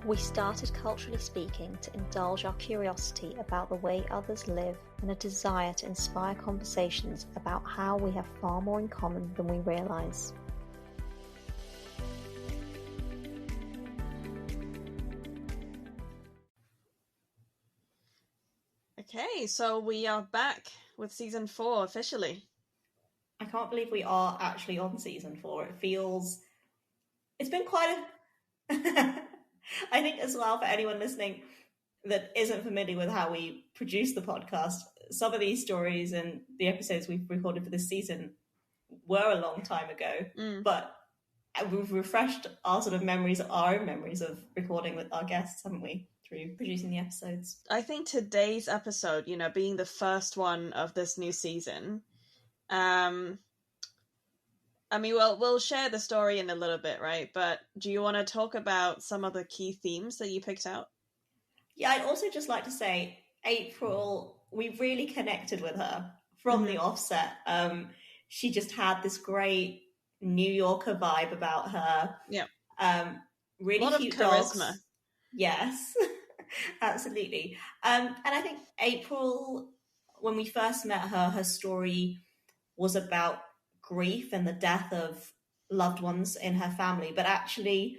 We started Culturally Speaking to indulge our curiosity about the way others live and a desire to inspire conversations about how we have far more in common than we realise. Okay, so we are back with season 4 officially. I can't believe we are actually on season 4. It's been quite a... I think as well, for anyone listening that isn't familiar with how we produce the podcast, some of these stories and the episodes we've recorded for this season were a long time ago, but we've refreshed our sort of memories, our own memories of recording with our guests, haven't we, through producing the episodes. I think today's episode, being the first one of this new season, we'll share the story in a little bit, right? But do you want to talk about some of the key themes that you picked out? Yeah, I'd also just like to say, April, we really connected with her from the offset. She just had this great New Yorker vibe about her. Yeah. Really a lot cute of charisma. Dogs. Yes, absolutely. And I think April, when we first met her, her story was about grief and the death of loved ones in her family. But actually,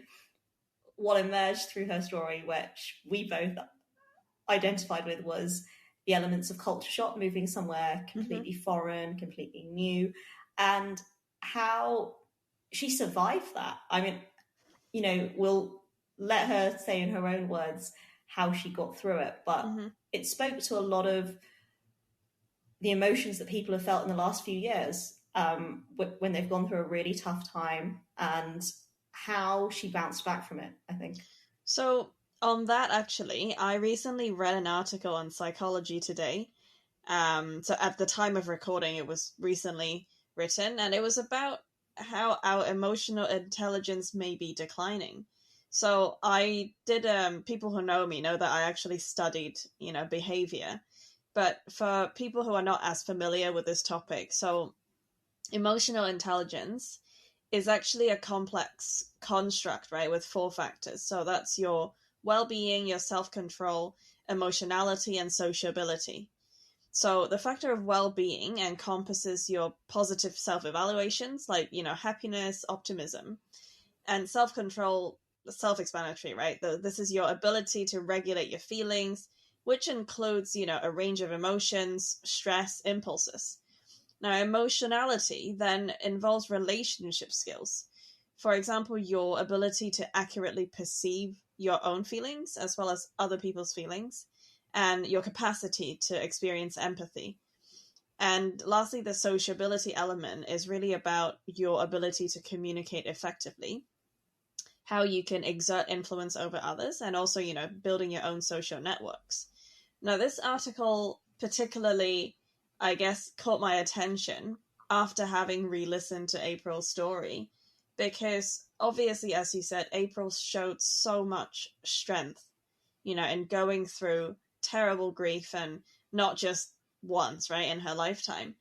what emerged through her story, which we both identified with, was the elements of culture shock, moving somewhere completely foreign, completely new, and how she survived that. I mean, we'll let her say in her own words how she got through it, but it spoke to a lot of the emotions that people have felt in the last few years when they've gone through a really tough time, and how she bounced back from it, I think. So on that, actually, I recently read an article on Psychology Today. So at the time of recording, it was recently written, and it was about how our emotional intelligence may be declining. So I did, people who know me know that I actually studied, behavior. But for people who are not as familiar with this topic, so emotional intelligence is actually a complex construct, right, with 4 factors. So that's your well-being, your self-control, emotionality, and sociability. So the factor of well-being encompasses your positive self-evaluations, like, happiness, optimism, and self-control, self-explanatory, right? This is your ability to regulate your feelings, which includes, a range of emotions, stress, impulses. Now, emotionality then involves relationship skills. For example, your ability to accurately perceive your own feelings as well as other people's feelings, and your capacity to experience empathy. And lastly, the sociability element is really about your ability to communicate effectively, how you can exert influence over others, and also, building your own social networks. Now, this article particularly, I guess, caught my attention after having re-listened to April's story, because obviously, as you said, April showed so much strength, in going through terrible grief, and not just once, right, in her lifetime.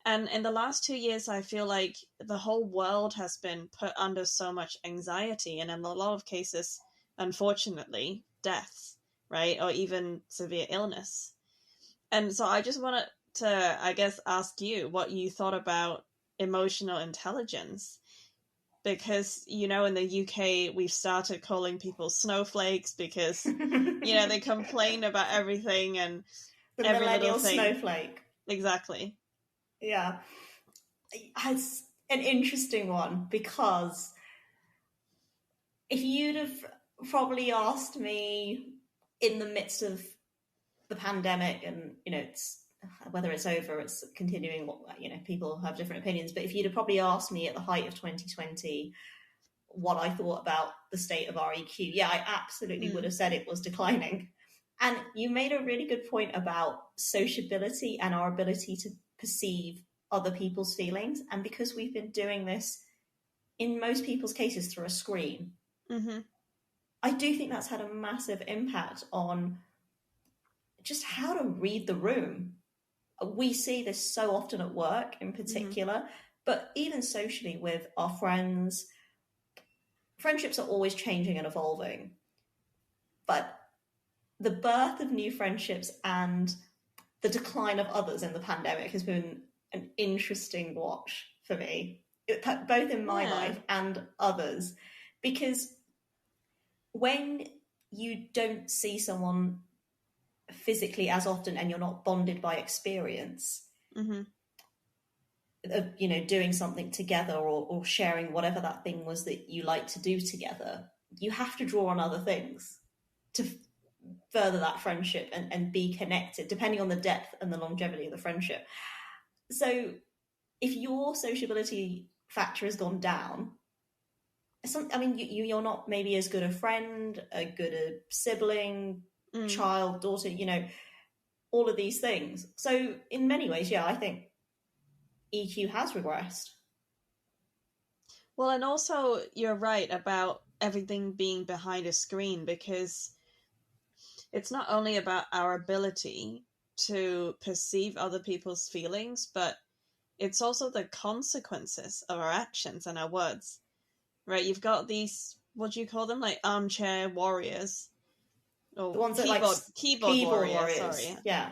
And in the last 2 years, I feel like the whole world has been put under so much anxiety, and in a lot of cases, unfortunately, deaths, right, or even severe illness. And so I just wanted to, I guess, ask you what you thought about emotional intelligence. Because, in the UK, we've started calling people snowflakes because, they complain about everything and the every millennial little thing. Snowflake. Exactly. Yeah. It's an interesting one, because if you'd have probably asked me in the midst of the pandemic, and, it's whether it's over, it's continuing, people have different opinions, but if you'd have probably asked me at the height of 2020 what I thought about the state of REQ, yeah, I absolutely would have said it was declining. And you made a really good point about sociability and our ability to perceive other people's feelings. And because we've been doing this, in most people's cases, through a screen, I do think that's had a massive impact on just how to read the room. We see this so often at work in particular, but even socially with our friends. Friendships are always changing and evolving. But the birth of new friendships and the decline of others in the pandemic has been an interesting watch for me, both in my life and others, because when you don't see someone physically as often and you're not bonded by experience of, you know, doing something together or sharing whatever that thing was that you like to do together, you have to draw on other things to further that friendship and be connected, depending on the depth and the longevity of the friendship. So if your sociability factor has gone down, you're not maybe as good a friend, a good a sibling, child, daughter, you know, all of these things. So in many ways, I think EQ has regressed. Well, and also you're right about everything being behind a screen, because it's not only about our ability to perceive other people's feelings, but it's also the consequences of our actions and our words, right? You've got these, what do you call them? Like armchair warriors. Or the ones that keyboard warriors. Sorry. Yeah.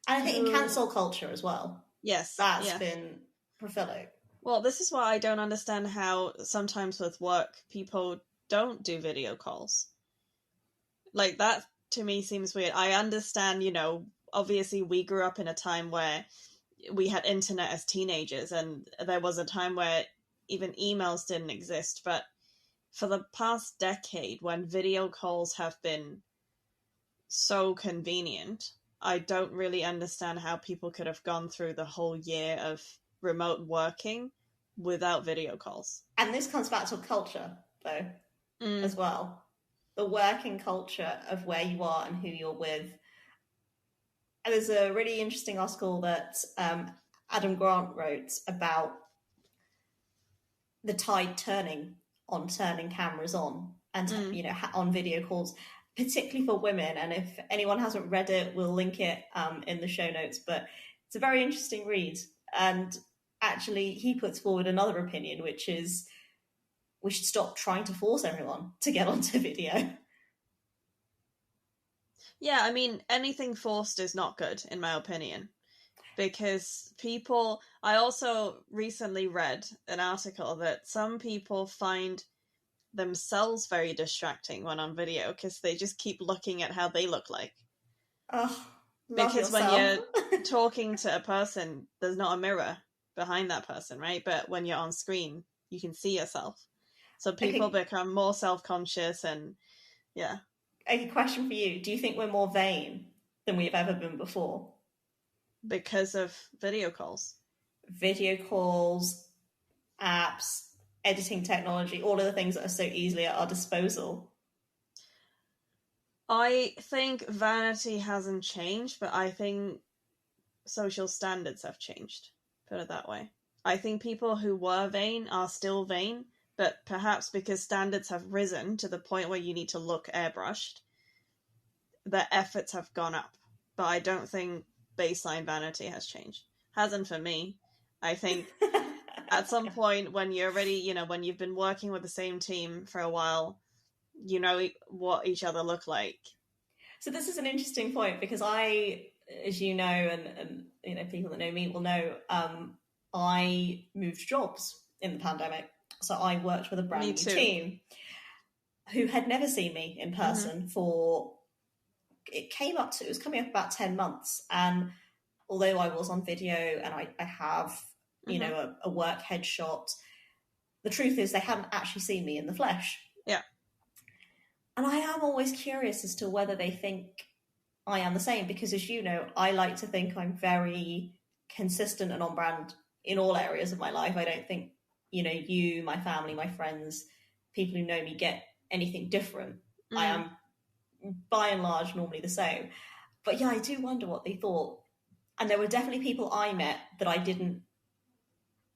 And I think in cancel culture as well. Yes. That's been prolific. Well, this is why I don't understand how sometimes with work people don't do video calls. Like, that to me seems weird. I understand, you know, obviously we grew up in a time where we had internet as teenagers, and there was a time where even emails didn't exist. But for the past decade, when video calls have been so convenient, I don't really understand how people could have gone through the whole year of remote working without video calls. And this comes back to culture, though, as well. The working culture of where you are and who you're with. And there's a really interesting article that Adam Grant wrote about the tide turning cameras on and you know, on video calls, particularly for women. And if anyone hasn't read it, we'll link it in the show notes. But it's a very interesting read. And actually, he puts forward another opinion, which is we should stop trying to force everyone to get onto video. Yeah, I mean, anything forced is not good, in my opinion. Because I also recently read an article that some people find themselves very distracting when on video, because they just keep looking at how they look like. Oh, because when you're talking to a person, there's not a mirror behind that person, right? But when you're on screen, you can see yourself. So people become more self-conscious and, yeah. A question for you. Do you think we're more vain than we've ever been before? Because of video calls. Video calls, apps, editing technology, all of the things that are so easily at our disposal. I think vanity hasn't changed, but I think social standards have changed. Put it that way. I think people who were vain are still vain, but perhaps because standards have risen to the point where you need to look airbrushed, the efforts have gone up. But I don't think baseline vanity has changed. Hasn't for me. I think at some point when you're already, you know, when you've been working with the same team for a while, you know what each other look like. So this is an interesting point, because I, as you know, and you know, people that know me will know, I moved jobs in the pandemic. So I worked with a brand new team who had never seen me in person for, it was coming up about 10 months. And although I was on video and I have, you know, a work headshot, the truth is they hadn't actually seen me in the flesh. Yeah. And I am always curious as to whether they think I am the same, because as you know, I like to think I'm very consistent and on brand in all areas of my life. I don't think, you know, you, my family, my friends, people who know me get anything different. I am by and large normally the same. But yeah, I do wonder what they thought. And there were definitely people I met that I didn't,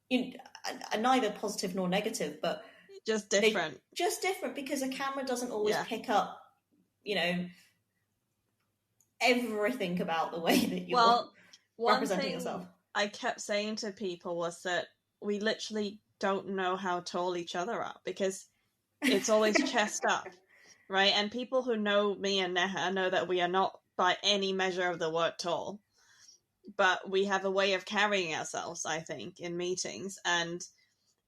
you know, neither positive nor negative, but just different. Just different, because a camera doesn't always pick up, you know, everything about the way that you're representing yourself. I kept saying to people was that we literally don't know how tall each other are, because it's always chest up. right? And people who know me and Neha know that we are not by any measure of the word tall, but we have a way of carrying ourselves, I think, in meetings. And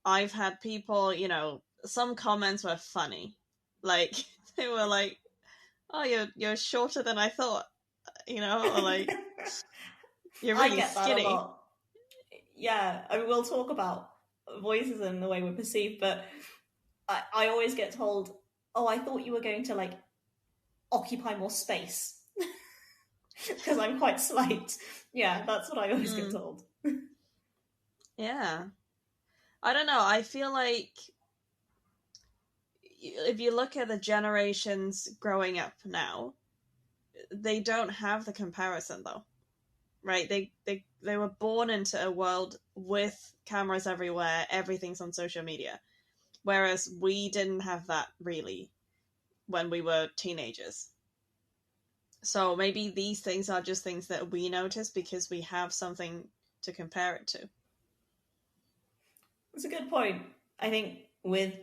I've had people, some comments were funny. Like, they were like, oh, you're shorter than I thought, or like, you're I really get that skinny. a lot. Yeah, I mean, we'll talk about voices and the way we're perceived, but I always get told, oh, I thought you were going to, like, occupy more space. Because I'm quite slight. Yeah, that's what I always get told. Yeah. I don't know. I feel like if you look at the generations growing up now, they don't have the comparison though, right? They were born into a world with cameras everywhere, everything's on social media, whereas we didn't have that really when we were teenagers. So maybe these things are just things that we notice because we have something to compare it to. That's a good point. I think with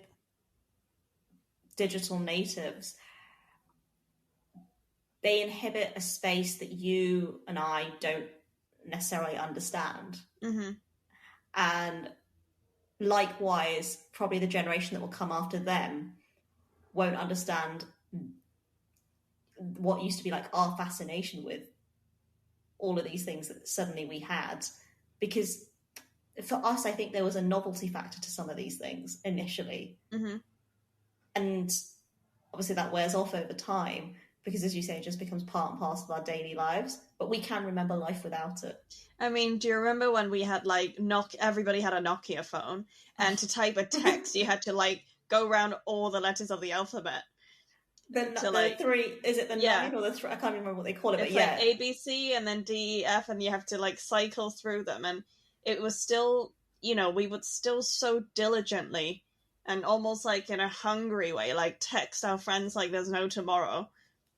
digital natives, they inhabit a space that you and I don't necessarily understand. Mm-hmm. And likewise, probably the generation that will come after them won't understand what used to be like our fascination with all of these things that suddenly we had. Because for us, I think there was a novelty factor to some of these things initially. Mm-hmm. And obviously that wears off over time because, as you say, it just becomes part and parcel of our daily lives. But we can remember life without it. I mean, do you remember when we had everybody had a Nokia phone, and to type a text you had to like go around all the letters of the alphabet? The three, is it the 9 or the 3? I can't remember what they call it, it's but yeah. like A, B, C, and then D, E, F, and you have to like cycle through them. And it was still, we would still so diligently and almost like in a hungry way, like text our friends like there's no tomorrow,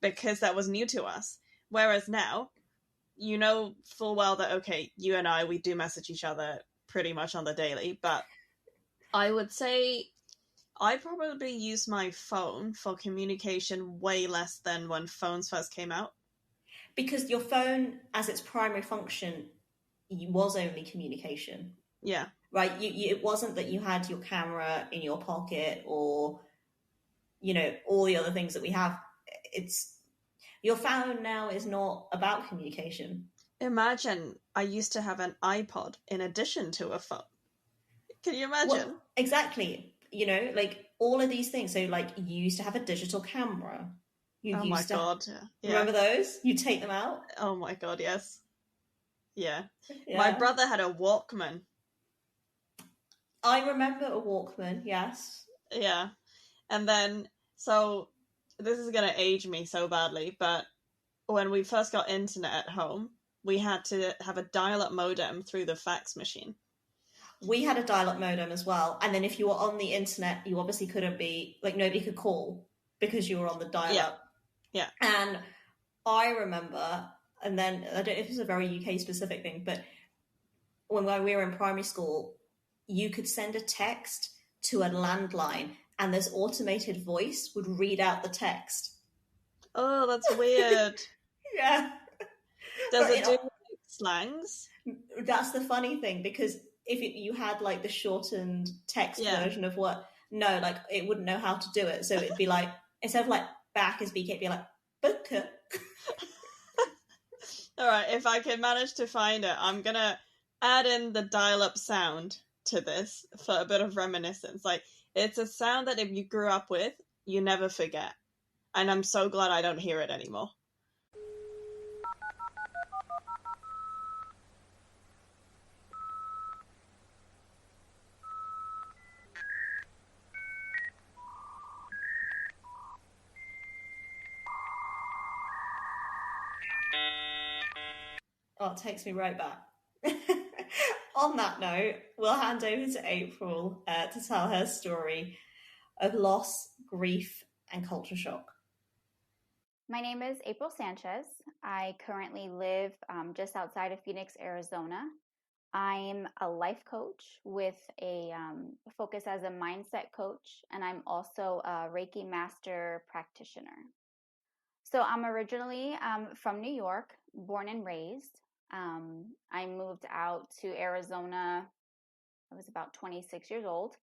because that was new to us. Whereas now, you know full well that, okay, you and I, we do message each other pretty much on the daily, but I would say I probably use my phone for communication way less than when phones first came out. Because your phone, as its primary function, was only communication. Yeah. Right? It wasn't that you had your camera in your pocket or, all the other things that we have. It's your phone now is not about communication. Imagine I used to have an iPod in addition to a phone. Can you imagine? Well, exactly. Like all of these things. So, like, you used to have a digital camera. Oh my God. Yeah. Remember those? You take them out? Oh my God, yes. Yeah. Yeah. My brother had a Walkman. I remember a Walkman, yes. Yeah. And then, so this is going to age me so badly, but when we first got internet at home, we had to have a dial-up modem through the fax machine. We had a dial-up modem as well. And then if you were on the internet, you obviously couldn't be, like, nobody could call because you were on the dial-up. Yeah. And I remember, and then, I don't know if it's a very UK specific thing, but when we were in primary school, you could send a text to a landline and this automated voice would read out the text. Oh, that's weird. Yeah. Does it do slangs? That's the funny thing, because if you had like the shortened text version of what, no, like it wouldn't know how to do it. So it'd be like, instead of like back as BK, it'd be like, booker. All right, if I can manage to find it, I'm going to add in the dial-up sound to this for a bit of reminiscence. Like, it's a sound that if you grew up with, you never forget. And I'm so glad I don't hear it anymore. Oh, it takes me right back. On that note, we'll hand over to April to tell her story of loss, grief, and culture shock. My name is April Sanchez. I currently live just outside of Phoenix, Arizona. I'm a life coach with a focus as a mindset coach, and I'm also a Reiki master practitioner. So I'm originally from New York, born and raised. I moved out to Arizona. I was about 26 years old.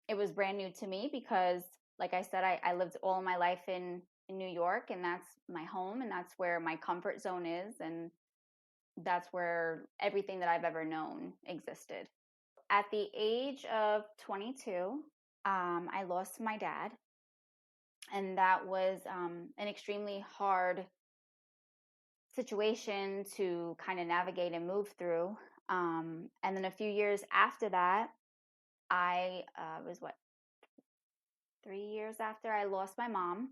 It was brand new to me because, like I said, I lived all my life in New York, and that's my home, and that's where my comfort zone is, and that's where everything that I've ever known existed. At the age of 22, I lost my dad, and that was an extremely hard situation to kind of navigate and move through. And then a few years after that, I was 3 years after I lost my mom.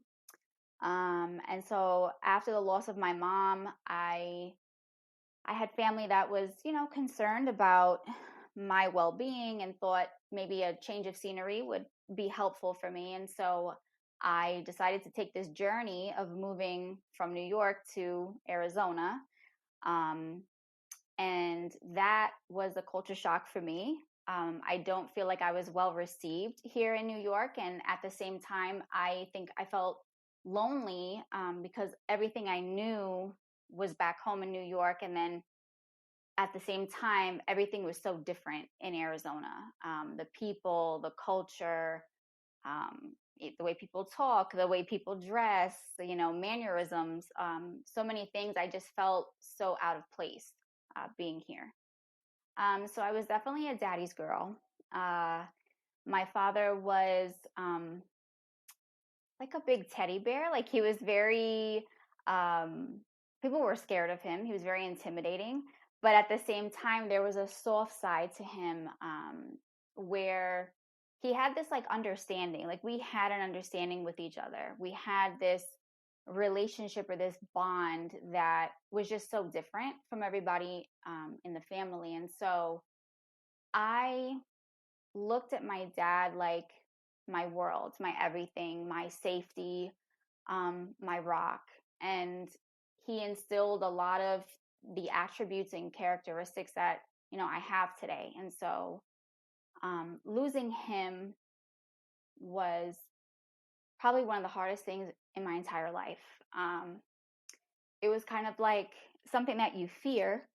And so after the loss of my mom, I had family that was, concerned about my well-being and thought maybe a change of scenery would be helpful for me. And so I decided to take this journey of moving from New York to Arizona. And that was a culture shock for me. I don't feel like I was well received here in New York. And at the same time, I think I felt lonely because everything I knew was back home in New York. And then at the same time, everything was so different in Arizona. The people, the culture, the way people talk, the way people dress, mannerisms, so many things. I just felt so out of place being here. So I was definitely a daddy's girl. My father was like a big teddy bear. Like he was very, people were scared of him. He was very intimidating. But at the same time, there was a soft side to him where he had this like understanding. Like we had an understanding with each other. We had this relationship or this bond that was just so different from everybody in the family. And so I looked at my dad like my world, my everything, my safety, my rock. And he instilled a lot of the attributes and characteristics that, I have today. And so losing him was probably one of the hardest things in my entire life. It was kind of like something that you fear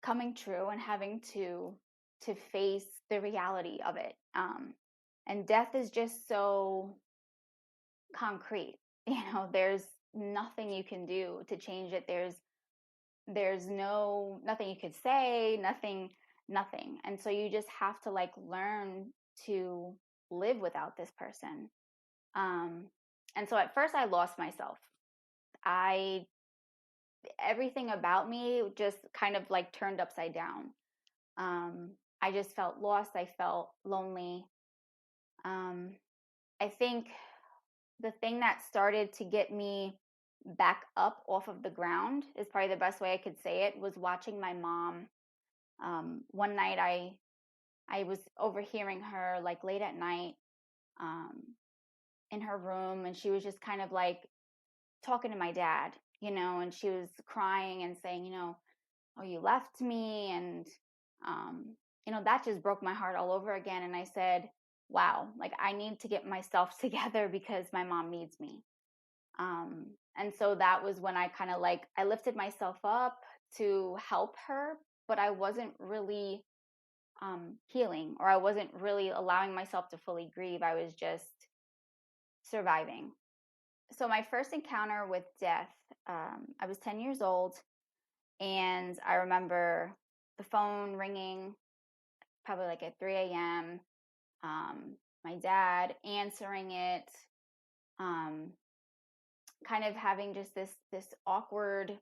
coming true and having to face the reality of it. And death is just so concrete. There's nothing you can do to change it. There's nothing you could say, nothing. And so you just have to like learn to live without this person. And so at first I lost myself. Everything about me just kind of like turned upside down. I just felt lost. I felt lonely. I think the thing that started to get me back up off of the ground is probably the best way I could say it, was watching my mom. One night I was overhearing her like late at night in her room, and she was just kind of like talking to my dad, and she was crying and saying, oh, you left me. And, that just broke my heart all over again. And I said, wow, like I need to get myself together because my mom needs me. And so that was when I kind of like, I lifted myself up to help her, but I wasn't really healing, or I wasn't really allowing myself to fully grieve. I was just surviving. So my first encounter with death, I was 10 years old, and I remember the phone ringing probably like at 3 a.m. My dad answering it, kind of having just this awkward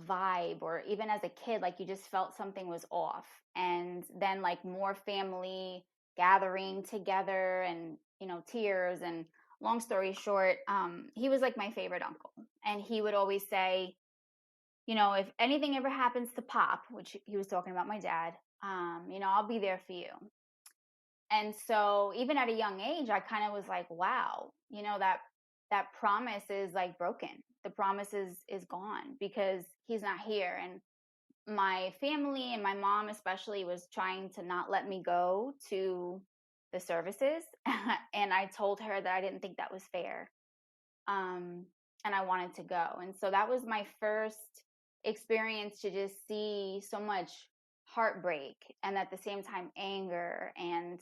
vibe, or even as a kid, like you just felt something was off. And then like more family gathering together, and tears. And long story short, he was like my favorite uncle, and he would always say, if anything ever happens to Pop, which he was talking about my dad, I'll be there for you. And so even at a young age, I kind of was like, wow, that that promise is like broken. The promise is gone because he's not here. And my family and my mom especially was trying to not let me go to the services. And I told her that I didn't think that was fair. And I wanted to go. And so that was my first experience to just see so much heartbreak and at the same time anger, and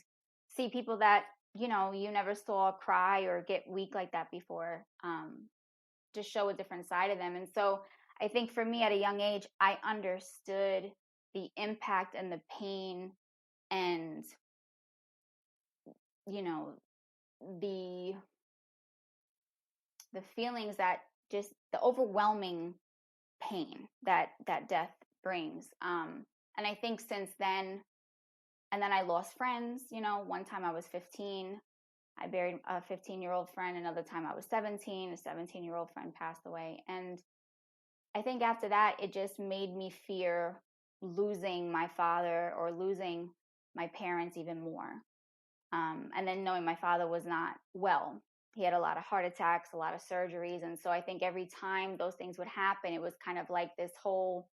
see people that, you never saw cry or get weak like that before, just show a different side of them. And so I think for me at a young age, I understood the impact and the pain and, the feelings that just the overwhelming pain that death brings. And I think since then, and then I lost friends. One time I was 15, I buried a 15-year-old friend. Another time I was 17, a 17-year-old friend passed away. And I think after that, it just made me fear losing my father or losing my parents even more. And then knowing my father was not well. He had a lot of heart attacks, a lot of surgeries. And so I think every time those things would happen, it was kind of like this whole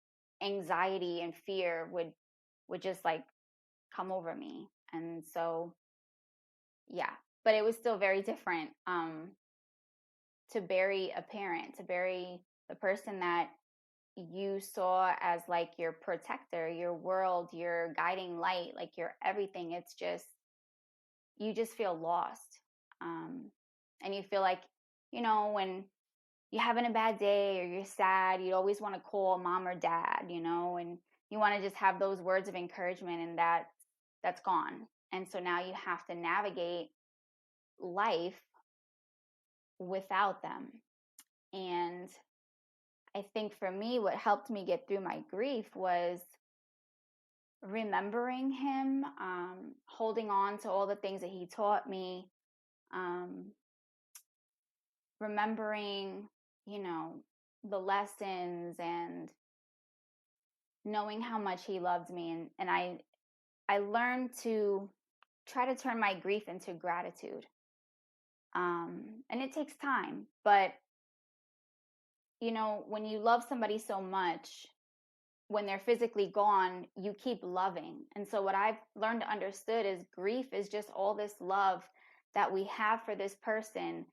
anxiety and fear would just like come over me. And so, yeah, but it was still very different to bury a parent, to bury the person that you saw as like your protector, your world, your guiding light, like your everything. It's just, you just feel lost. And you feel like, when you're having a bad day or you're sad, you always want to call mom or dad, and you want to just have those words of encouragement, and that's gone. And so now you have to navigate life without them. And I think for me, what helped me get through my grief was remembering him, holding on to all the things that he taught me, remembering, the lessons, and knowing how much he loved me. And I learned to try to turn my grief into gratitude. And it takes time, but when you love somebody so much, when they're physically gone, you keep loving. And so what I've learned to understood is grief is just all this love that we have for this person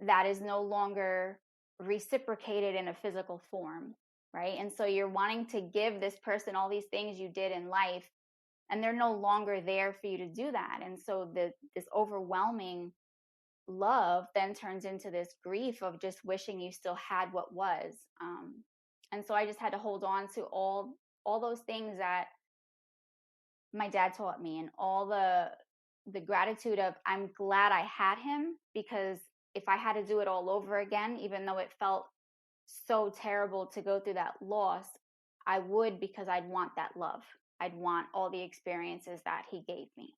that is no longer reciprocated in a physical form, right? And so you're wanting to give this person all these things you did in life, and they're no longer there for you to do that. And so this overwhelming love then turns into this grief of just wishing you still had what was. And so I just had to hold on to all those things that my dad taught me, and all the gratitude of, I'm glad I had him, because if I had to do it all over again, even though it felt so terrible to go through that loss, I would, because I'd want that love. I'd want all the experiences that he gave me.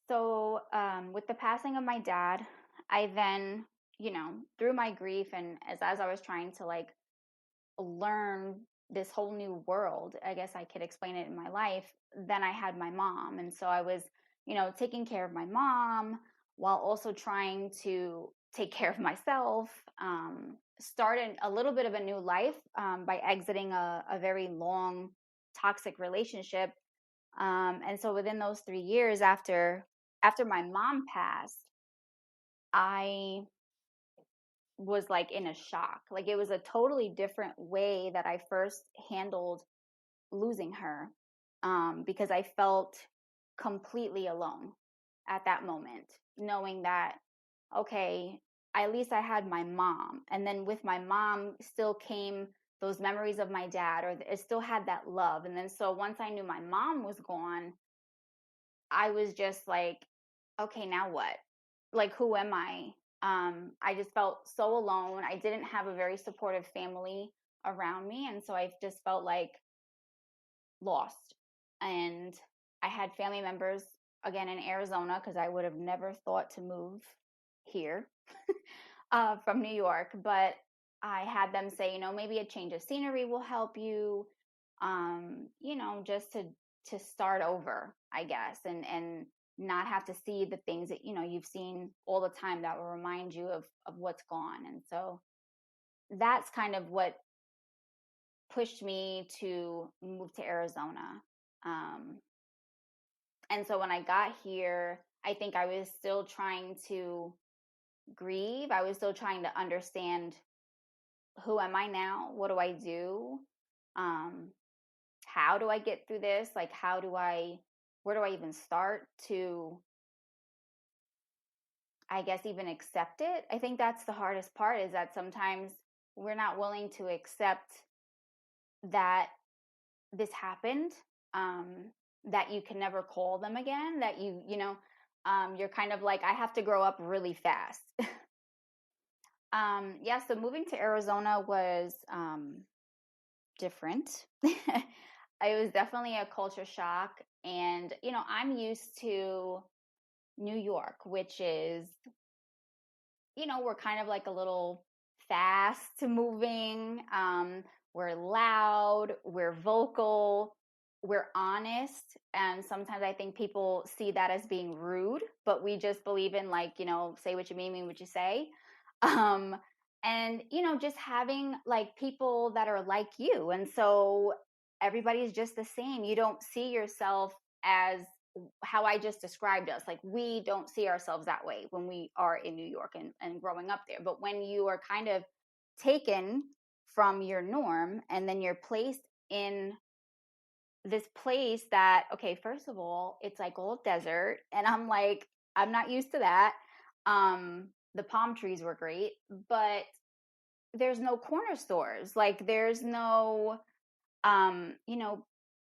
So with the passing of my dad, I then, through my grief, and as I was trying to like learn this whole new world, I guess I could explain it in my life, then I had my mom. And so I was, taking care of my mom while also trying to take care of myself, started a little bit of a new life by exiting a very long toxic relationship. And so within those 3 years after my mom passed, I was like in a shock. Like it was a totally different way that I first handled losing her, because I felt completely alone at that moment, knowing that, okay, at least I had my mom. And then with my mom still came those memories of my dad, or it still had that love. And then so once I knew my mom was gone, I was just like, okay, now what? Like, who am I? I just felt so alone. I didn't have a very supportive family around me. And so I just felt like lost. And I had family members, again, in Arizona, because I would have never thought to move here from New York. But I had them say, maybe a change of scenery will help you, just to start over, I guess, and not have to see the things that, you've seen all the time that will remind you of what's gone. And so that's kind of what pushed me to move to Arizona. And so when I got here, I think I was still trying to grieve. I was still trying to understand, who am I now? What do I do? How do I get through this? Like, where do I even start to, I guess, even accept it? I think that's the hardest part, is that sometimes we're not willing to accept that this happened, that you can never call them again, that you're kind of like, I have to grow up really fast. Yeah, so moving to Arizona was different. It was definitely a culture shock. And, I'm used to New York, which is, we're kind of like a little fast moving. We're loud, we're vocal, we're honest. And sometimes I think people see that as being rude, but we just believe in, like, say what you mean what you say. And, just having like people that are like you. And so everybody's just the same. You don't see yourself as how I just described us. Like, we don't see ourselves that way when we are in New York and growing up there. But when you are kind of taken from your norm and then you're placed in this place that, okay, first of all, it's like all desert. And I'm like, I'm not used to that. The palm trees were great, but there's no corner stores. Like, there's no,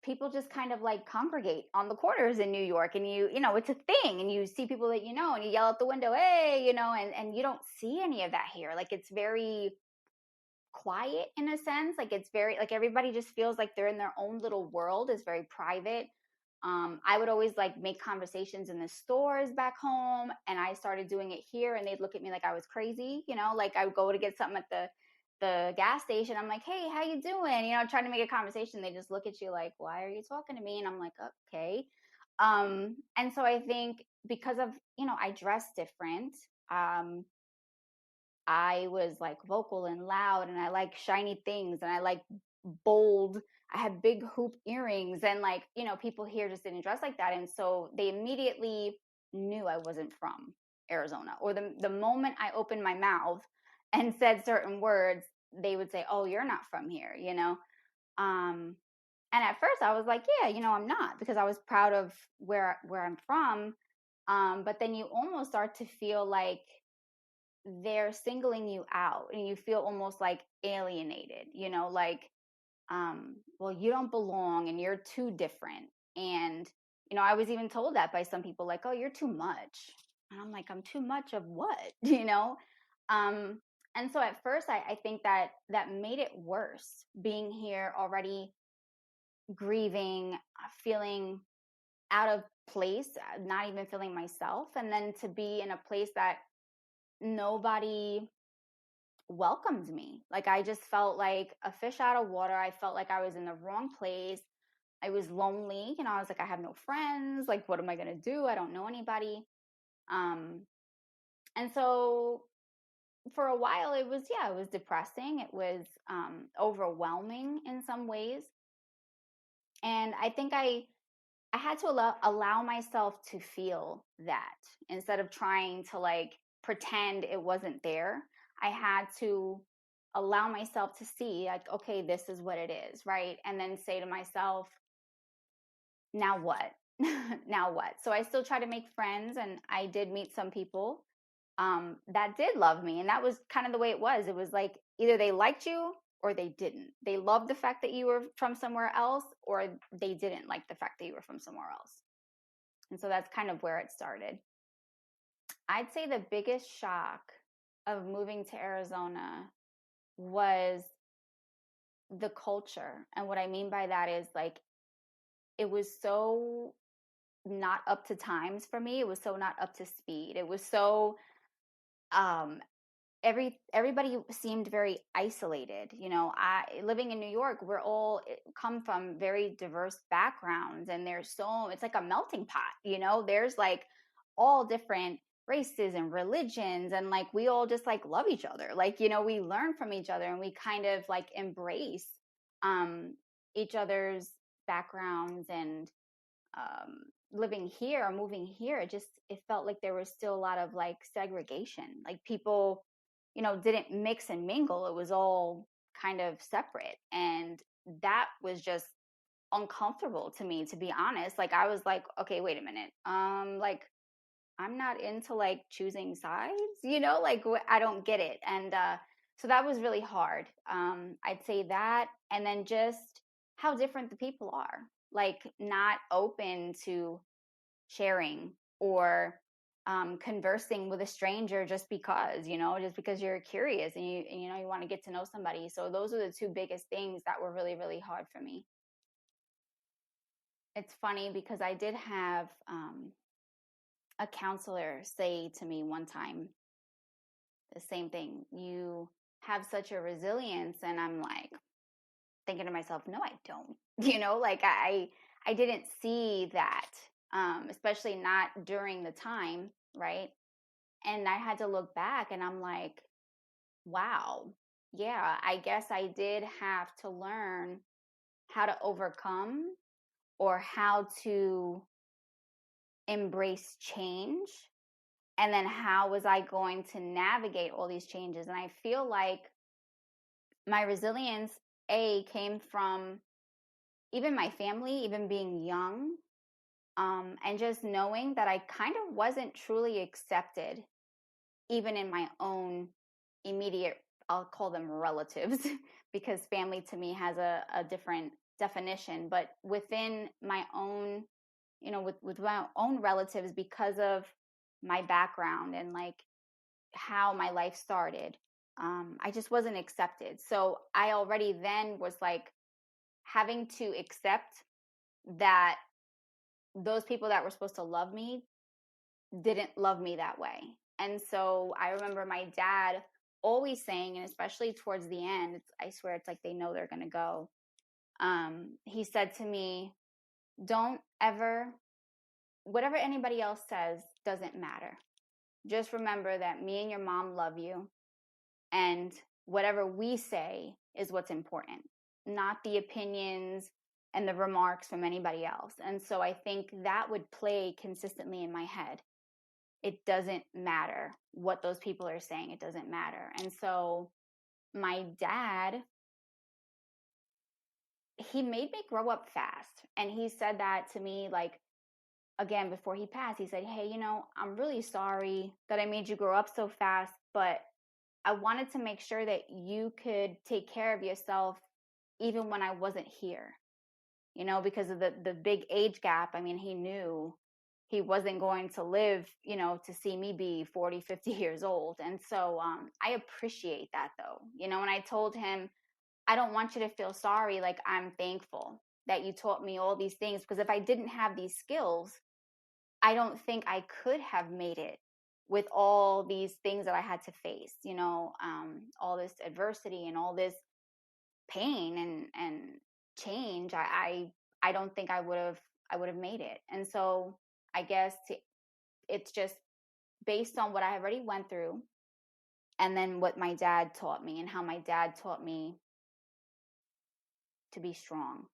people just kind of like congregate on the corners in New York, and it's a thing, and you see people that and you yell out the window, hey, and you don't see any of that here. Like, it's very quiet in a sense. Like, it's very, like, everybody just feels like they're in their own little world. It's very private. I would always like make conversations in the stores back home, and I started doing it here, and they'd look at me like I was crazy. Like, I would go to get something at the gas station. I'm like, hey, how you doing? Trying to make a conversation. They just look at you like, why are you talking to me? And I'm like, okay. And so I think because of, I dress different. I was like vocal and loud, and I like shiny things, and I like bold. I had big hoop earrings, and like, people here just didn't dress like that. And so they immediately knew I wasn't from Arizona. Or the moment I opened my mouth and said certain words, they would say, oh, you're not from here, and at first I was like, yeah, I'm not, because I was proud of where I'm from. But then you almost start to feel like they're singling you out, and you feel almost like alienated, like, well, you don't belong, and you're too different. And, I was even told that by some people, like, oh, you're too much. And I'm like, I'm too much of what? And so at first I think that made it worse, being here already, grieving, feeling out of place, not even feeling myself. And then to be in a place that nobody welcomed me. Like, I just felt like a fish out of water. I felt like I was in the wrong place. I was lonely. I was like, I have no friends. Like, what am I going to do? I don't know anybody. And so for a while it was depressing. It was overwhelming in some ways. And I think I had to allow myself to feel that, instead of trying to like pretend it wasn't there. I had to allow myself to see, like, okay, this is what it is, right? And then say to myself, now what? Now what? So I still try to make friends, and I did meet some people that did love me. And that was kind of the way it was. It was like, either they liked you or they didn't. They loved the fact that you were from somewhere else, or they didn't like the fact that you were from somewhere else. And so that's kind of where it started. I'd say the biggest shock of moving to Arizona was the culture. And what I mean by that is, like, it was so not up to times for me. It was so not up to speed. It was so everybody seemed very isolated. I living in New York, we're all come from very diverse backgrounds, and it's like a melting pot. There's like all different races and religions, and like we all just like love each other. Like, we learn from each other, and we kind of like embrace each other's backgrounds. And living here or moving here, it felt like there was still a lot of like segregation. Like people, didn't mix and mingle. It was all kind of separate. And that was just uncomfortable to me, to be honest. Like I was like, okay, wait a minute. Like I'm not into like choosing sides, like I don't get it. And so that was really hard. I'd say that. And then just how different the people are, like not open to sharing or conversing with a stranger just because, just because you're curious and you want to get to know somebody. So those are the two biggest things that were really, really hard for me. It's funny because I did have a counselor say to me one time the same thing. You have such a resilience. And I'm like thinking to myself, no, I don't. Like I didn't see that, especially not during the time, right? And I had to look back, and I'm like, wow, yeah, I guess I did have to learn how to overcome or how to embrace change. And then how was I going to navigate all these changes? And I feel like my resilience, came from even my family, even being young, and just knowing that I kind of wasn't truly accepted, even in my own immediate, I'll call them relatives, because family to me has a different definition, but within my own, with my own relatives, because of my background and like how my life started, I just wasn't accepted. So I already then was like having to accept that those people that were supposed to love me didn't love me that way. And so I remember my dad always saying, and especially towards the end, I swear it's like they know they're going to go. He said to me, don't ever, whatever anybody else says doesn't matter. Just remember that me and your mom love you. And whatever we say is what's important, not the opinions and the remarks from anybody else. And so I think that would play consistently in my head. It doesn't matter what those people are saying. It doesn't matter. And so my dad, he made me grow up fast. And he said that to me, like, again, before he passed, he said, hey, I'm really sorry that I made you grow up so fast, but I wanted to make sure that you could take care of yourself even when I wasn't here, because of the big age gap. I mean, he knew he wasn't going to live, to see me be 40, 50 years old. And so I appreciate that, though, and I told him, I don't want you to feel sorry. Like, I'm thankful that you taught me all these things, because if I didn't have these skills, I don't think I could have made it with all these things that I had to face, all this adversity and all this pain and change. I don't think I would have made it. And so I guess it's just based on what I already went through, and then what my dad taught me and how my dad taught me to be strong.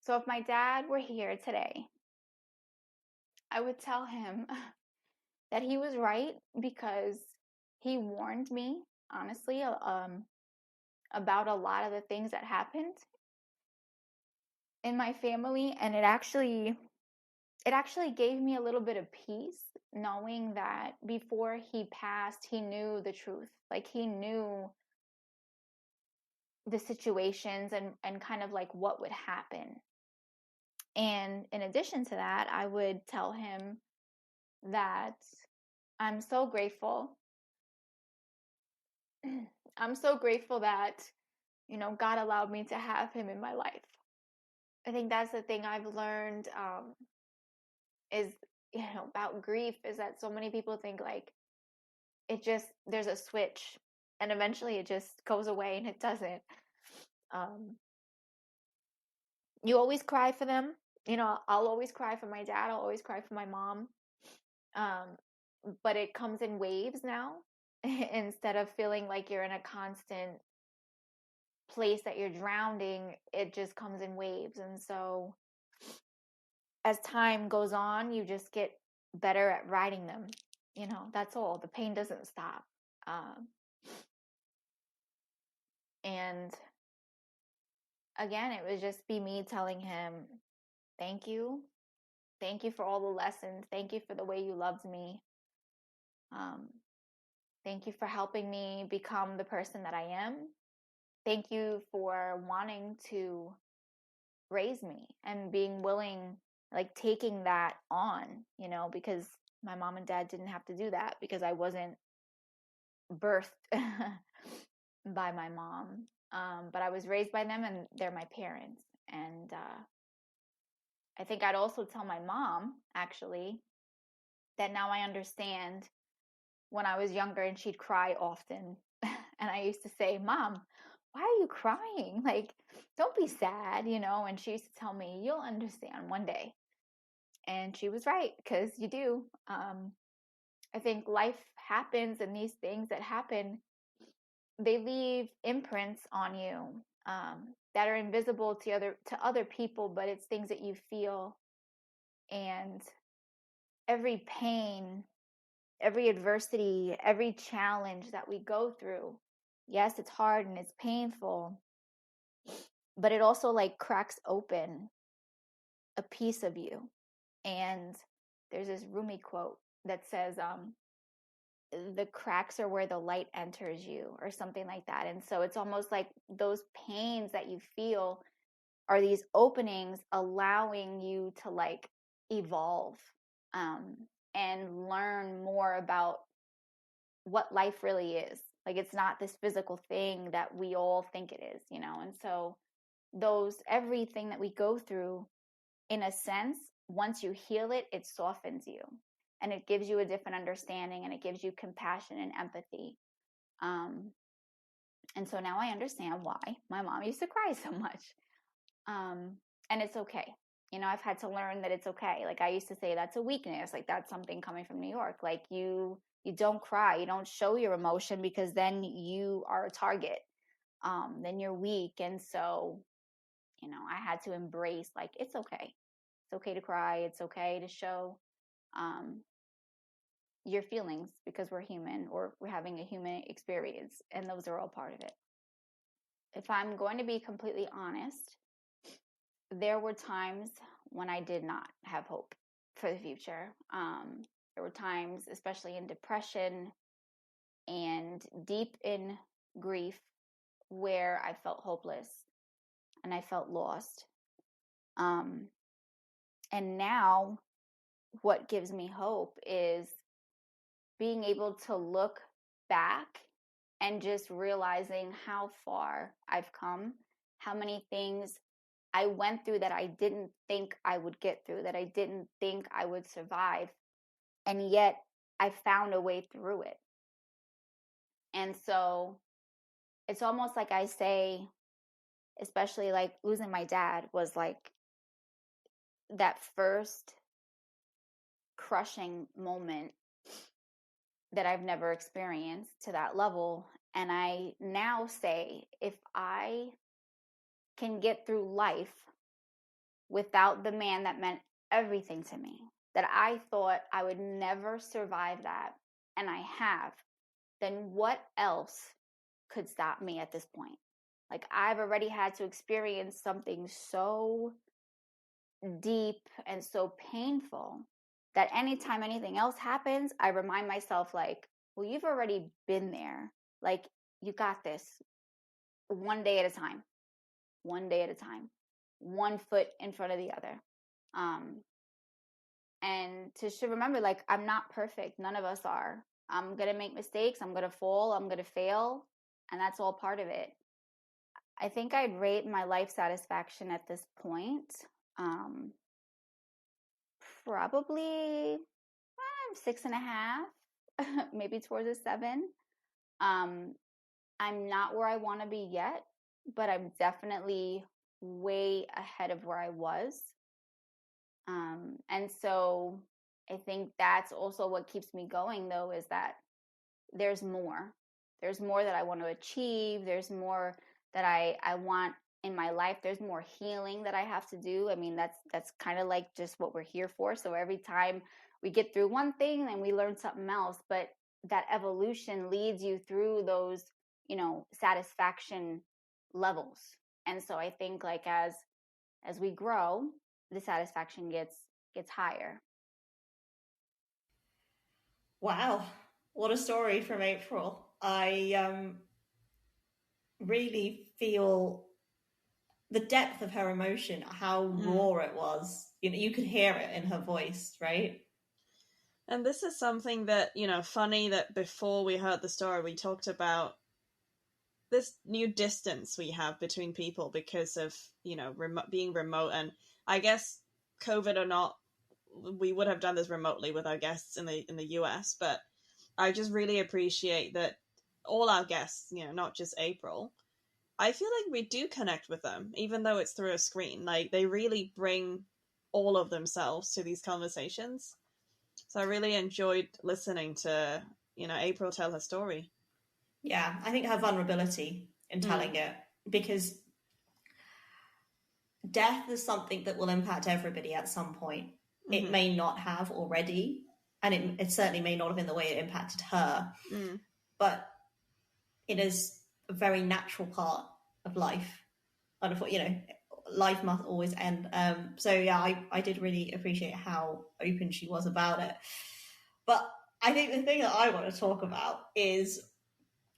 So if my dad were here today, I would tell him that he was right, because he warned me, honestly, about a lot of the things that happened in my family. And it actually gave me a little bit of peace, knowing that before he passed, he knew the truth. Like, he knew the situations and kind of like what would happen. And in addition to that, I would tell him that I'm so grateful. I'm so grateful that, God allowed me to have him in my life. I think that's the thing I've learned, is, about grief, is that so many people think like there's a switch, and eventually it just goes away, and it doesn't. You always cry for them. I'll always cry for my dad. I'll always cry for my mom. But it comes in waves now. Instead of feeling like you're in a constant place that you're drowning, it just comes in waves. And so as time goes on, you just get better at riding them. That's all. The pain doesn't stop. And again, it would just be me telling him, thank you. Thank you for all the lessons. Thank you for the way you loved me. Thank you for helping me become the person that I am. Thank you for wanting to raise me and being willing, like taking that on, because my mom and dad didn't have to do that, because I wasn't birthed by my mom. But I was raised by them, and they're my parents. And I think I'd also tell my mom, actually, that now I understand when I was younger and she'd cry often. And I used to say, Mom, why are you crying? Like, don't be sad, And she used to tell me, you'll understand one day. And she was right, because you do. I think life happens, and these things that happen, they leave imprints on you that are invisible to other people, but it's things that you feel. And every pain, every adversity, every challenge that we go through, yes, it's hard and it's painful, but it also like cracks open a piece of you. And there's this Rumi quote that says, the cracks are where the light enters you, or something like that. And so it's almost like those pains that you feel are these openings allowing you to like evolve and learn more about what life really is. Like, it's not this physical thing that we all think it is, And so everything that we go through, in a sense, once you heal it, it softens you, and it gives you a different understanding, and it gives you compassion and empathy. And so now I understand why my mom used to cry so much. And it's okay. I've had to learn that it's okay. Like, I used to say that's a weakness. Like, that's something coming from New York. Like, you don't cry. You don't show your emotion, because then you are a target. Then you're weak. And so, I had to embrace, like, it's okay. It's okay to cry. It's okay to show your feelings, because we're human, or we're having a human experience. And those are all part of it. If I'm going to be completely honest, there were times when I did not have hope for the future. There were times, especially in depression and deep in grief, where I felt hopeless and I felt lost. And now what gives me hope is being able to look back and just realizing how far I've come, how many things I went through that I didn't think I would get through, that I didn't think I would survive. And yet I found a way through it. And so it's almost like I say, especially like losing my dad was like that first crushing moment that I've never experienced to that level. And I now say, if I can get through life without the man that meant everything to me, that I thought I would never survive that, and I have, then what else could stop me at this point? Like, I've already had to experience something so deep and so painful that anytime anything else happens, I remind myself, like, well, you've already been there. Like, you got this. One day at a time. One day at a time. One foot in front of the other. And to remember, like, I'm not perfect. None of us are. I'm going to make mistakes. I'm going to fall. I'm going to fail. And that's all part of it. I think I'd rate my life satisfaction at this point probably 6.5. maybe towards a 7. I'm not where I want to be yet, but I'm definitely way ahead of where I was. And so I think that's also what keeps me going, though, is that there's more. There's more that I want to achieve. There's more that I want in my life. There's more healing that I have to do. I mean, that's kind of like just what we're here for. So every time we get through one thing, then we learn something else. But that evolution leads you through those, satisfaction levels. And so I think like as we grow, the satisfaction gets higher. Wow, what a story from April. I really feel the depth of her emotion, how raw it was. You could hear it in her voice, right? And this is something that, funny that before we heard the story, we talked about this new distance we have between people because of, being remote. And I guess COVID or not, we would have done this remotely with our guests in the US, but I just really appreciate that all our guests, not just April, I feel like we do connect with them, even though it's through a screen. Like, they really bring all of themselves to these conversations. So I really enjoyed listening to, April tell her story. Yeah, I think her vulnerability in telling it, because death is something that will impact everybody at some point. It may not have already, and it certainly may not have in the way it impacted her, but it is a very natural part of life. And life must always end. So yeah, I did really appreciate how open she was about it. But I think the thing that I want to talk about is,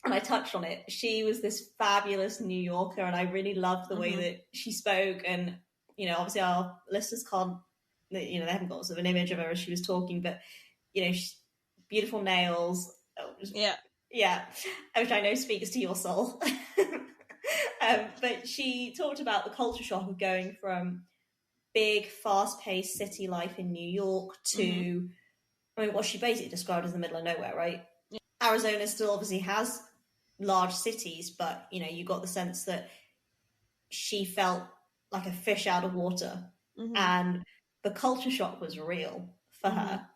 and I touched on it, she was this fabulous New Yorker, and I really loved the way that she spoke. And, obviously our listeners can't, they haven't got sort of an image of her as she was talking, but, beautiful nails. Yeah, which I know speaks to your soul. But she talked about the culture shock of going from big, fast-paced city life in New York to, what she basically described as the middle of nowhere, right? Yeah. Arizona still obviously has large cities, but, you got the sense that she felt like a fish out of water. And the culture shock was real for her.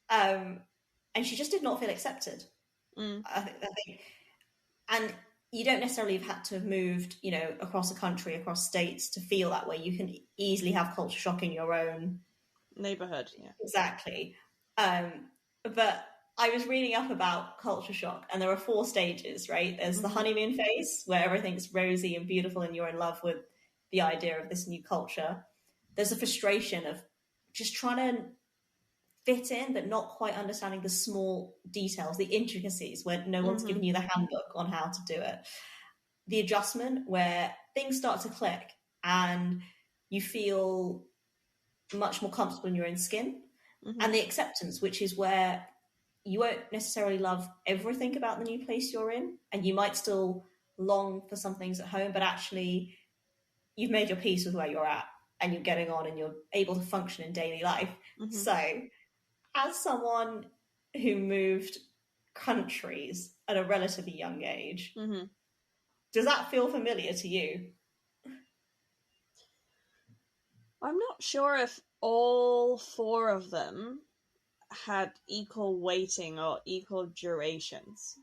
And she just did not feel accepted. I think, and you don't necessarily have had to have moved, across a country, across states to feel that way. You can easily have culture shock in your own neighborhood. Yeah, exactly. But I was reading up about culture shock, and there are 4 stages, right? There's the honeymoon phase, where everything's rosy and beautiful and you're in love with the idea of this new culture. There's a frustration of just trying to fit in, but not quite understanding the small details, the intricacies, where no one's given you the handbook on how to do it. The adjustment, where things start to click and you feel much more comfortable in your own skin. And the acceptance, which is where you won't necessarily love everything about the new place you're in, and you might still long for some things at home, but actually you've made your peace with where you're at and you're getting on and you're able to function in daily life. So as someone who moved countries at a relatively young age, does that feel familiar to you? I'm not sure if all 4 of them had equal weighting or equal durations,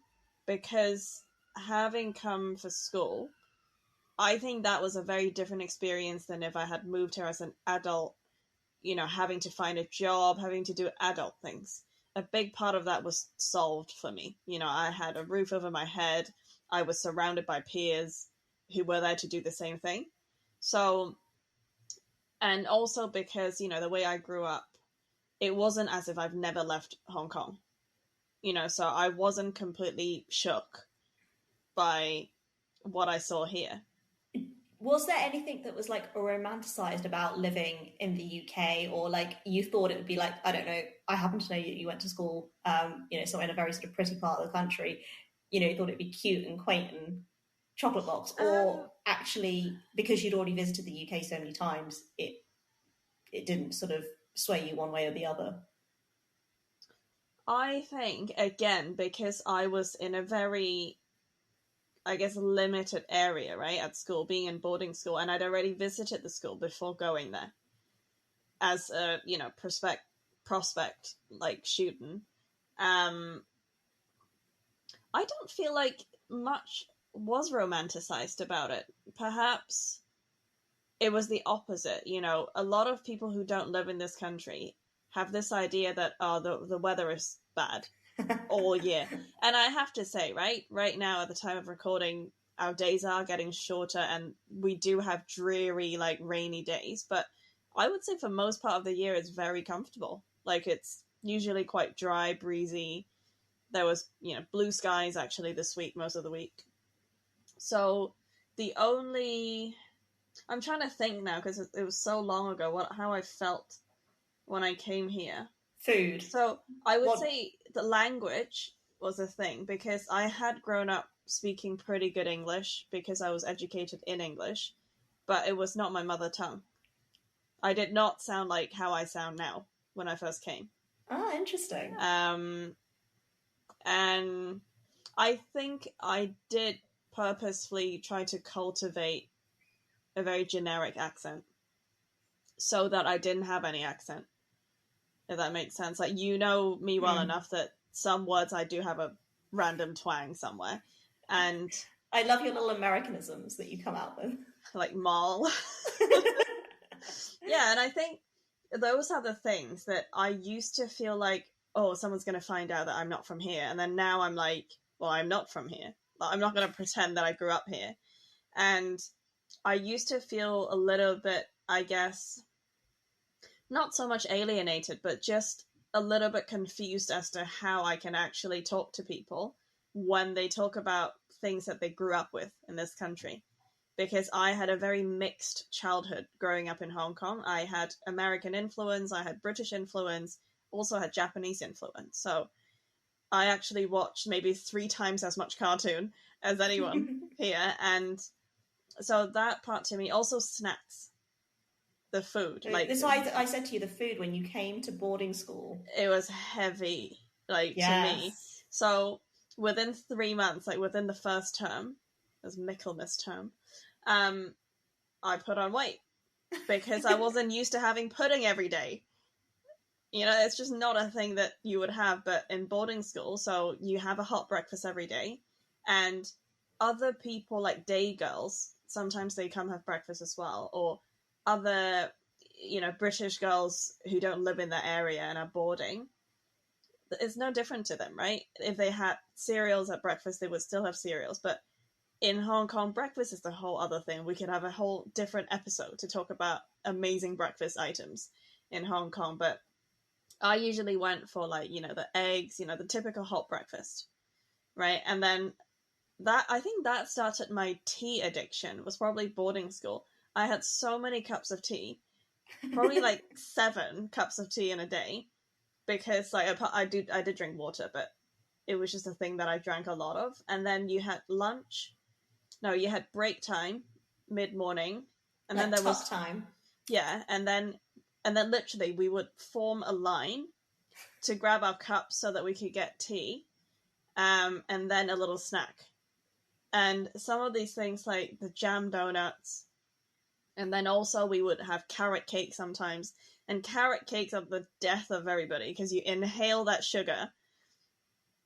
because having come for school, I think that was a very different experience than if I had moved here as an adult, having to find a job, having to do adult things. A big part of that was solved for me. I had a roof over my head. I was surrounded by peers who were there to do the same thing. So, and also because, the way I grew up, it wasn't as if I've never left Hong Kong. So I wasn't completely shook by what I saw here. Was there anything that was like romanticized about living in the UK, or like you thought it would be like, I don't know, I happen to know you went to school, somewhere in a very sort of pretty part of the country, you thought it'd be cute and quaint and chocolate box, or actually because you'd already visited the UK so many times, it didn't sort of sway you one way or the other? I think, again, because I was in a very, I guess, limited area, right, at school, being in boarding school, and I'd already visited the school before going there as a, prospect, like, student. Um, I don't feel like much was romanticized about it. Perhaps it was the opposite. A lot of people who don't live in this country have this idea that, oh, the weather is bad all year. And I have to say, right now at the time of recording, our days are getting shorter and we do have dreary, like, rainy days. But I would say for most part of the year, it's very comfortable. Like, it's usually quite dry, breezy. There was, blue skies actually this week, most of the week. So the only... I'm trying to think now because it was so long ago how I felt when I came here. Food. So I would say the language was a thing because I had grown up speaking pretty good English because I was educated in English, but it was not my mother tongue. I did not sound like how I sound now when I first came. Ah, interesting. And I think I did purposefully try to cultivate a very generic accent so that I didn't have any accent, if that makes sense. Like, me well enough that some words I do have a random twang somewhere. And I love your little Americanisms that you come out with. Like mall. Yeah, and I think those are the things that I used to feel like, oh, someone's going to find out that I'm not from here. And then now I'm like, well, I'm not from here. I'm not going to pretend that I grew up here. And I used to feel a little bit, I guess, not so much alienated, but just a little bit confused as to how I can actually talk to people when they talk about things that they grew up with in this country. Because I had a very mixed childhood growing up in Hong Kong. I had American influence, I had British influence, also had Japanese influence. So I actually watched maybe 3 times as much cartoon as anyone here. And so that part to me, also snacks. The food. This is why I said to you, the food when you came to boarding school. It was heavy, to me. So within 3 months, like within the first term, as Michaelmas term, I put on weight because I wasn't used to having pudding every day. It's just not a thing that you would have, but in boarding school, so you have a hot breakfast every day, and other people, like day girls, sometimes they come have breakfast as well, or other, British girls who don't live in that area and are boarding. It's no different to them, right? If they had cereals at breakfast, they would still have cereals, but in Hong Kong, breakfast is the whole other thing. We could have a whole different episode to talk about amazing breakfast items in Hong Kong, but I usually went for the eggs, the typical hot breakfast, right? And then I think that started my tea addiction, was probably boarding school. I had so many cups of tea, probably 7 cups of tea in a day, because I did drink water, but it was just a thing that I drank a lot of. And then you had you had break time, mid-morning, and then there was time. Yeah, and then literally we would form a line to grab our cups so that we could get tea, and then a little snack. And some of these things, like the jam donuts, and then also we would have carrot cake sometimes. And carrot cakes are the death of everybody because you inhale that sugar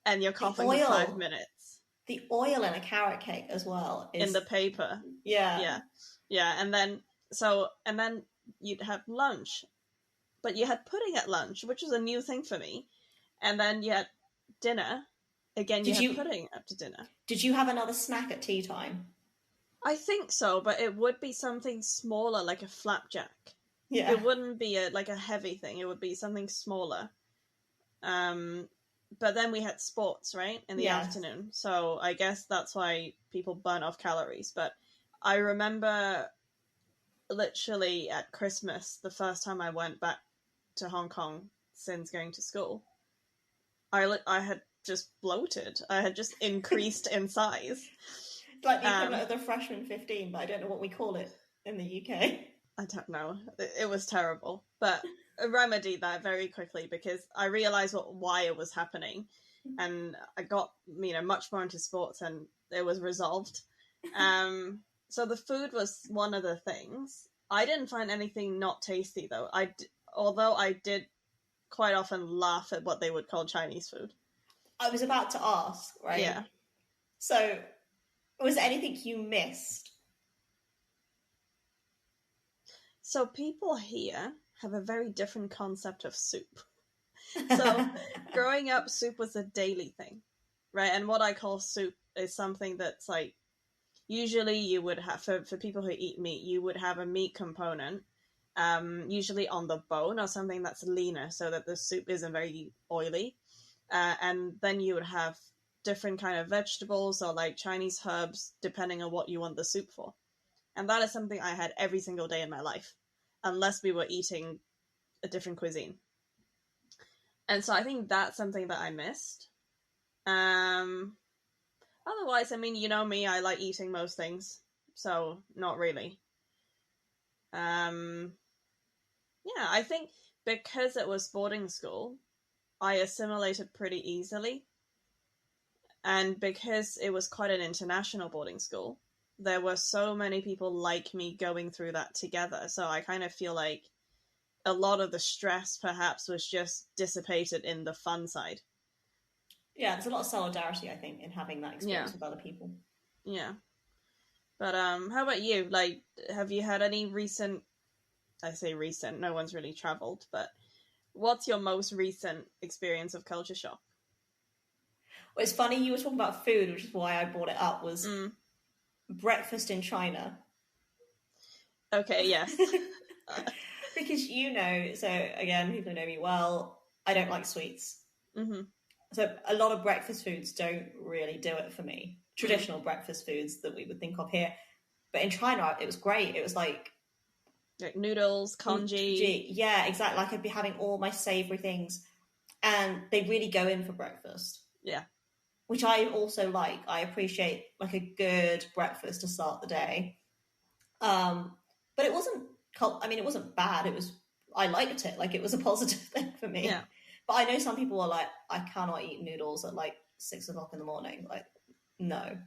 and you're coughing for 5 minutes. The oil in a carrot cake as well is... in the paper. Yeah. And then you'd have lunch, but you had pudding at lunch, which was a new thing for me. And then you had dinner. Again, you had pudding after dinner. Did you have another snack at tea time? I think so, but it would be something smaller, like a flapjack. Yeah. It wouldn't be a heavy thing. It would be something smaller. But then we had sports, right, in the afternoon. So I guess that's why people burn off calories. But I remember literally at Christmas, the first time I went back to Hong Kong since going to school, I had just bloated. I had just increased in size. Like the equivalent of the freshman 15, but I don't know what we call it in the UK. I don't know. It was terrible, but I remedied that very quickly because I realized why it was happening, and I got much more into sports, and it was resolved. So the food was one of the things. I didn't find anything not tasty though. Although I did quite often laugh at what they would call Chinese food. I was about to ask, right? Yeah. So, was there anything you missed? So people here have a very different concept of soup. So growing up, soup was a daily thing, right? And what I call soup is something that's like, usually you would have, for people who eat meat, you would have a meat component, usually on the bone or something that's leaner so that the soup isn't very oily. And then you would have different kind of vegetables or like Chinese herbs, depending on what you want the soup for. And that is something I had every single day in my life, unless we were eating a different cuisine. And so I think that's something that I missed. Otherwise, I mean, you know me, I like eating most things. So, not really. Yeah, I think because it was boarding school, I assimilated pretty easily. And because it was quite an international boarding school, there were so many people like me going through that together. So I kind of feel like a lot of the stress perhaps was just dissipated in the fun side. Yeah, there's a lot of solidarity, I think, in having that experience with other people. Yeah. But how about you? Like, have you had any recent, I say recent, no one's really traveled, but what's your most recent experience of culture shock? Well, it's funny you were talking about food, which is why I brought it up, was breakfast in China. Okay, yes. Because so again, people know me well, I don't like sweets. Mm-hmm. So a lot of breakfast foods don't really do it for me. Traditional breakfast foods that we would think of here. But in China, it was great. It was like noodles, congee. Yeah, exactly. Like I'd be having all my savoury things. And they really go in for breakfast. Yeah. Which I also like. I appreciate like a good breakfast to start the day. But it wasn't bad. I liked it. Like it was a positive thing for me. Yeah. But I know some people are like, I cannot eat noodles at like 6 o'clock in the morning. Like, no.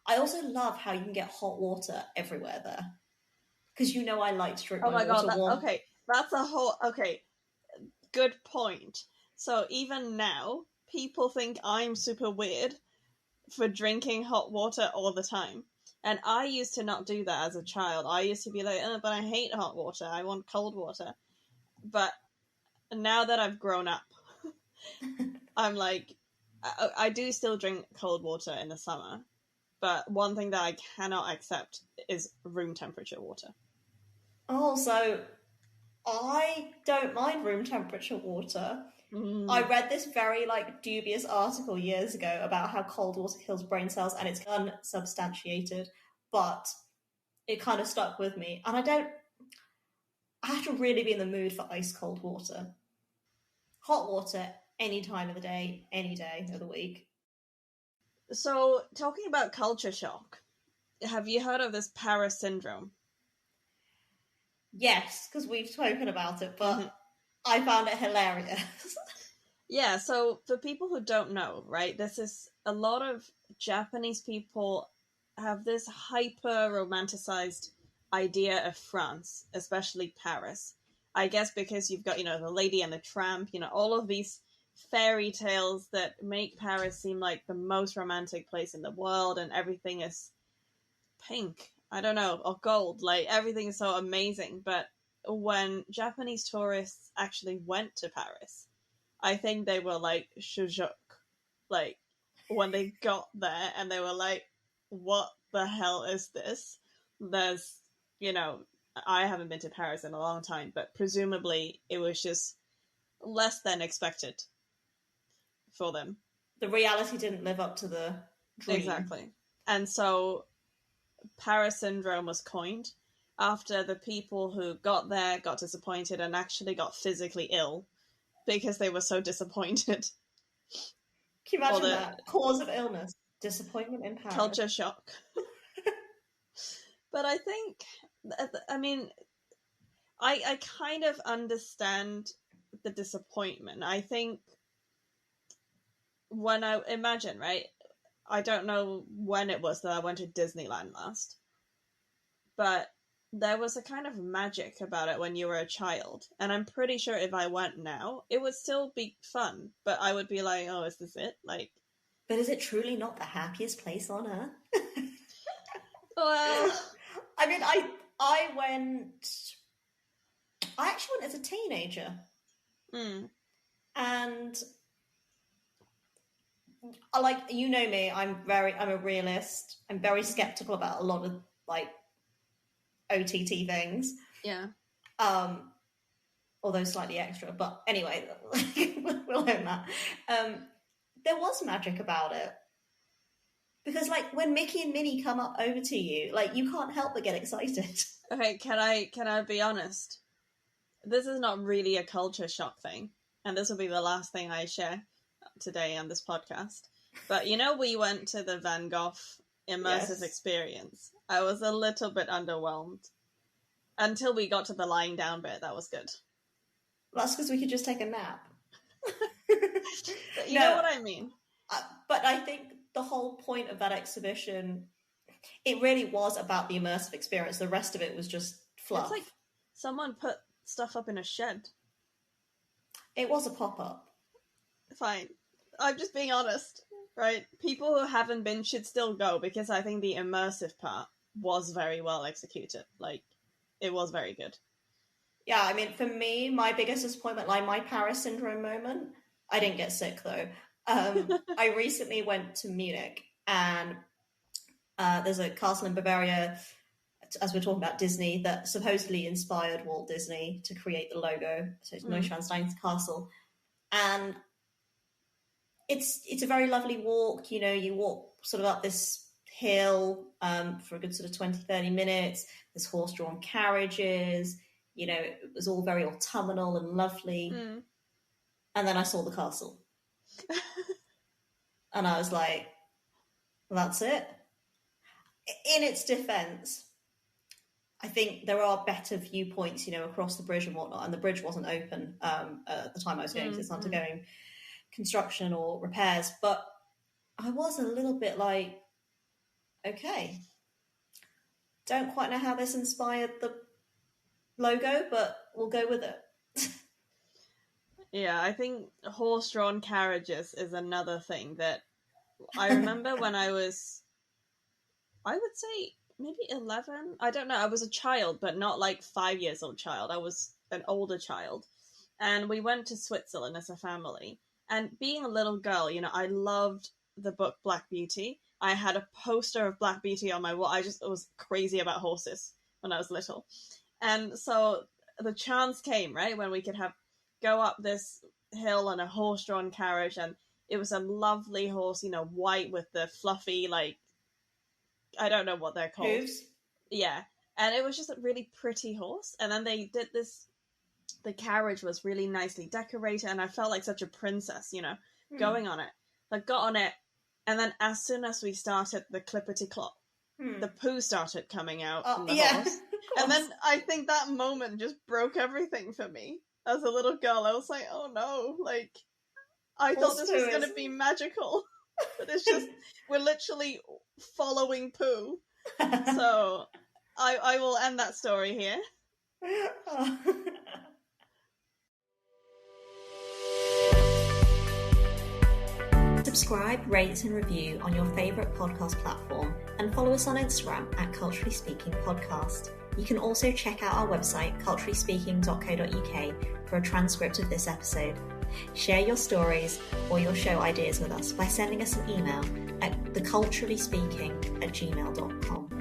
I also love how you can get hot water everywhere there. Because I like to drink my water warm. Okay. That's a whole... Okay. Good point. So even now, people think I'm super weird for drinking hot water all the time. And I used to not do that as a child. I used to be like, but I hate hot water. I want cold water. But now that I've grown up, I'm like, I do still drink cold water in the summer. But one thing that I cannot accept is room temperature water. Oh, so I don't mind room temperature water. I read this very dubious article years ago about how cold water kills brain cells, and it's unsubstantiated, but it kind of stuck with me. And I have to really be in the mood for ice cold water. Hot water, any time of the day, any day of the week. So, talking about culture shock, have you heard of this Paris syndrome? Yes, because we've spoken about it, but I found it hilarious. Yeah, so for people who don't know, right, this is a lot of Japanese people have this hyper-romanticized idea of France, especially Paris. I guess because you've got, the Lady and the Tramp, all of these fairy tales that make Paris seem like the most romantic place in the world, and everything is pink, I don't know, or gold, like everything is so amazing. But when Japanese tourists actually went to Paris, I think they were like shook, like when they got there, and they were like, what the hell is this? There's, I haven't been to Paris in a long time, but presumably it was just less than expected for them. The reality didn't live up to the dream. Exactly. And so Paris syndrome was coined after the people who got there got disappointed and actually got physically ill because they were so disappointed. Can you imagine that? Cause of illness, disappointment in Paris. Culture shock. But I think, I kind of understand the disappointment. I think when I imagine, right, I don't know when it was that I went to Disneyland last, but there was a kind of magic about it when you were a child. And I'm pretty sure if I went now, it would still be fun, but I would be like, oh, is this it? Like, but is it truly not the happiest place on earth? well, I mean, I actually went as a teenager. And like, you know me, I'm a realist. I'm very skeptical about a lot of like OTT things. Yeah. Although slightly extra, but anyway, we'll own that. There was magic about it. Because like when Mickey and Minnie come up over to you, like you can't help but get excited. Okay, can I be honest? This is not really a culture shock thing, and this will be the last thing I share today on this podcast. But you know, we went to the Van Gogh immersive experience. I was a little bit underwhelmed until we got to the lying down bit. That was good. That's because we could just take a nap. You know what I mean? But I think the whole point of that exhibition, it really was about the immersive experience. The rest of it was just fluff. It's like someone put stuff up in a shed. It was a pop-up. Fine. I'm just being honest, right? People who haven't been should still go, because I think the immersive part was very well executed. Like, it was very good. Yeah, I mean, for me, my biggest disappointment, like my Paris syndrome moment, I didn't get sick though. I recently went to Munich, and there's a castle in Bavaria, as we're talking about Disney, that supposedly inspired Walt Disney to create the logo. So it's Neuschwanstein's castle. And it's a very lovely walk. You know, you walk sort of up this hill for a good sort of 20, 30 minutes. There's horse-drawn carriages. You know, it was all very autumnal and lovely. And then I saw the castle. And I was like, well, that's it. In its defense, I think there are better viewpoints, you know, across the bridge and whatnot. And the bridge wasn't open at the time I was going, because it's undergoing construction or repairs. But I was a little bit like, okay, don't quite know how this inspired the logo, but we'll go with it. Yeah, I think horse-drawn carriages is another thing that I remember when I was, I would say maybe 11. I don't know. I was a child, but not like 5 years old child. I was an older child. And we went to Switzerland as a family. And being a little girl, you know, I loved the book Black Beauty. I had a poster of Black Beauty on my wall. I was crazy about horses when I was little. And so the chance came, right, when we could go up this hill on a horse-drawn carriage, and it was a lovely horse, you know, white with the fluffy, like, I don't know what they're called. Hooves? Yeah. And it was just a really pretty horse. And then they did this, the carriage was really nicely decorated, and I felt like such a princess, you know, going on it. I got on it, and then as soon as we started the clippity-clop, the poo started coming out from the horse. And then I think that moment just broke everything for me. As a little girl, I was like, oh no, like, I thought this was going to be magical. But it's just, we're literally following poo. So, I will end that story here. Subscribe, rate and review on your favourite podcast platform, and follow us on Instagram at Culturally Speaking Podcast. You can also check out our website, culturallyspeaking.co.uk, for a transcript of this episode. Share your stories or your show ideas with us by sending us an email at theculturallyspeaking@gmail.com.